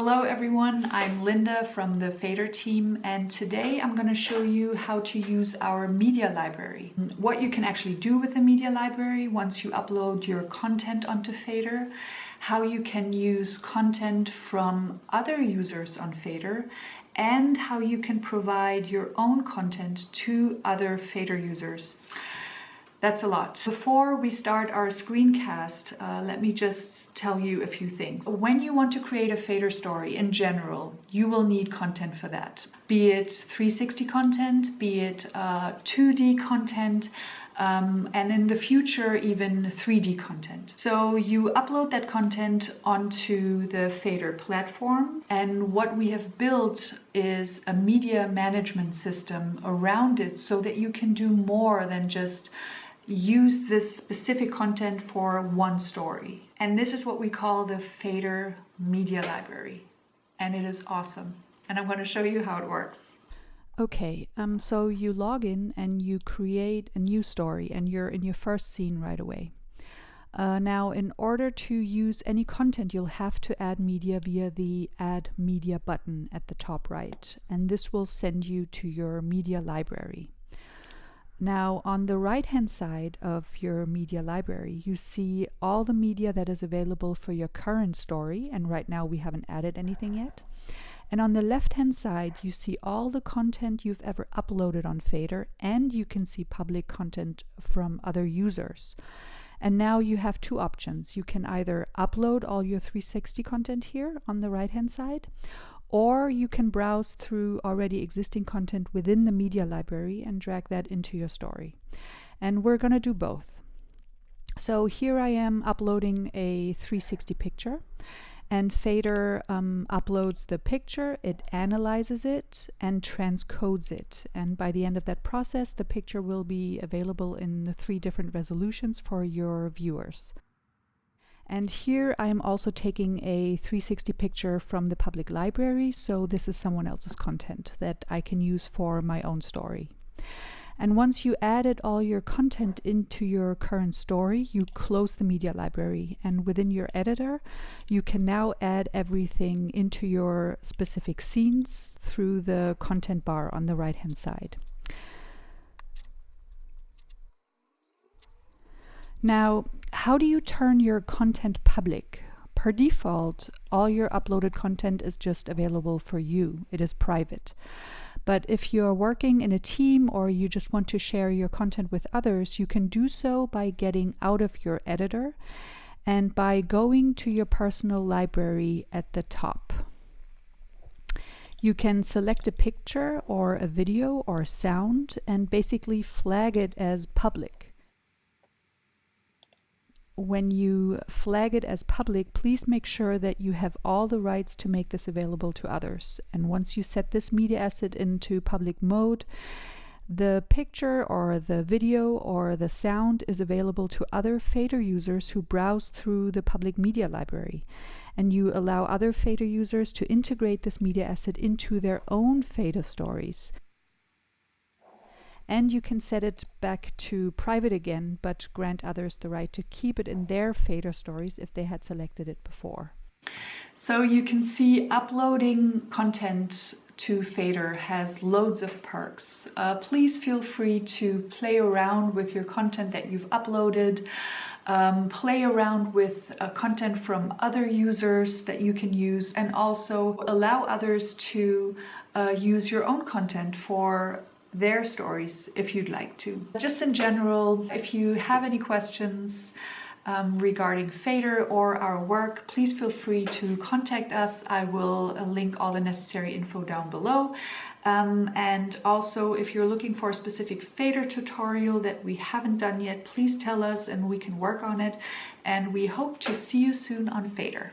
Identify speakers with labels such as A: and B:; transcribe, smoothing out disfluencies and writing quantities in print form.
A: Hello everyone, I'm Linda from the Fader team, and today I'm going to show you how to use our media library. What you can actually do with the media library once you upload your content onto Fader, how you can use content from other users on Fader, and how you can provide your own content to other Fader users. That's a lot. Before we start our screencast, let me just tell you a few things. When you want to create a Fader story in general, you will need content for that. Be it 360 content, be it 2D content, and in the future even 3D content. So you upload that content onto the Fader platform, and what we have built is a media management system around it so that you can do more than just use this specific content for one story. And this is what we call the Fader media library, and it is awesome, and I'm going to show you how it works.
B: Okay, so you log in and you create a new story, and you're in your first scene right away. Now, in order to use any content, you'll have to add media via the Add Media button at the top right, and this will send you to your media library. Now, on the right-hand side of your media library, you see all the media that is available for your current story, and right now we haven't added anything yet. And on the left-hand side, you see all the content you've ever uploaded on Fader, and you can see public content from other users. And now you have two options. You can either upload all your 360 content here on the right-hand side, or you can browse through already existing content within the media library and drag that into your story. And we're going to do both. So here I am uploading a 360 picture, and Fader uploads the picture, it analyzes it, and transcodes it. And by the end of that process, the picture will be available in the 3 different resolutions for your viewers. And here I'm also taking a 360 picture from the public library, so this is someone else's content that I can use for my own story. And once you added all your content into your current story, you close the media library, and within your editor you can now add everything into your specific scenes through the content bar on the right hand side. Now, how do you turn your content public? Per default, all your uploaded content is just available for you. It is private. But if you're working in a team or you just want to share your content with others, you can do so by getting out of your editor and by going to your personal library at the top. You can select a picture or a video or sound and basically flag it as public. When you flag it as public, please make sure that you have all the rights to make this available to others. And once you set this media asset into public mode, the picture or the video or the sound is available to other Fader users who browse through the public media library. And you allow other Fader users to integrate this media asset into their own Fader stories. And you can set it back to private again, but grant others the right to keep it in their Fader stories if they had selected it before.
A: So you can see uploading content to Fader has loads of perks. Please feel free to play around with your content that you've uploaded. Play around with content from other users that you can use, and also allow others to use your own content for their stories if you'd like to. Just in general, if you have any questions regarding Fader or our work, please feel free to contact us. I will link all the necessary info down below. And also, if you're looking for a specific Fader tutorial that we haven't done yet, please tell us and we can work on it. And we hope to see you soon on Fader.